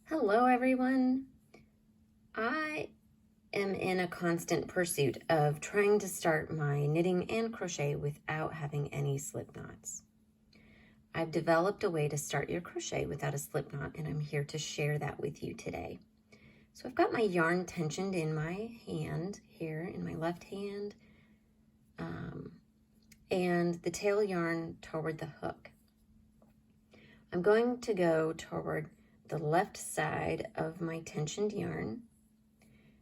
Hello everyone. I am in a constant pursuit of trying to start my knitting and crochet without having any slip knots. I've developed a way to start your crochet without a slip knot, and I'm here to share that with you today. So I've got my yarn tensioned in my hand here, in my left hand, and the tail yarn toward the hook. I'm going to go toward the left side of my tensioned yarn,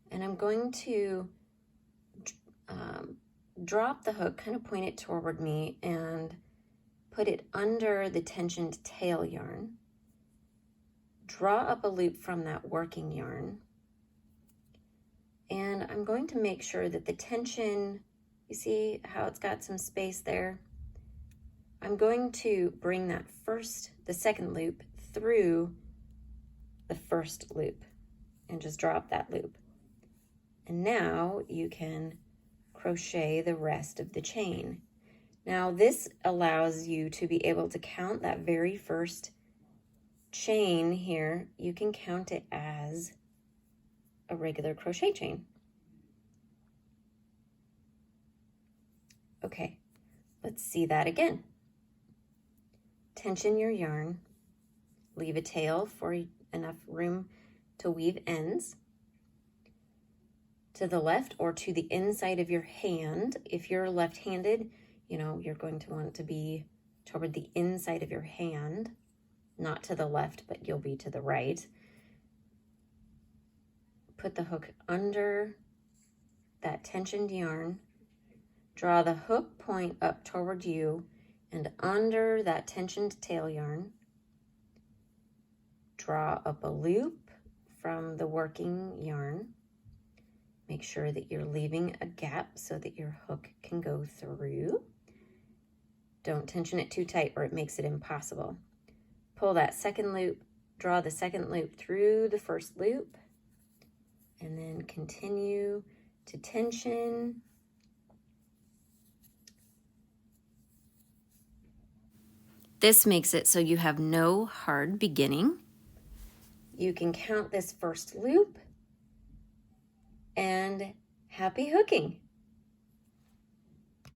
and I'm going to drop the hook, kind of point it toward me, and put it under the tensioned tail yarn. Draw up a loop from that working yarn, and I'm going to make sure that the tension, you see how it's got some space there? I'm going to bring that the second loop through the first loop and just drop that loop. And now you can crochet the rest of the chain. Now this allows you to be able to count that very first chain here. You can count it as a regular crochet chain. Okay, let's see that again. Tension your yarn, leave a tail for enough room to weave ends to the left or to the inside of your hand. If you're left-handed, you're going to want it to be toward the inside of your hand, not to the left, but you'll be to the right. Put the hook under that tensioned yarn, draw the hook point up toward you and under that tensioned tail yarn. Draw up a loop from the working yarn. Make sure that you're leaving a gap so that your hook can go through. Don't tension it too tight or it makes it impossible. Pull that second loop, draw the second loop through the first loop, and then continue to tension. This makes it so you have no hard beginning. You can count this first loop, and happy hooking!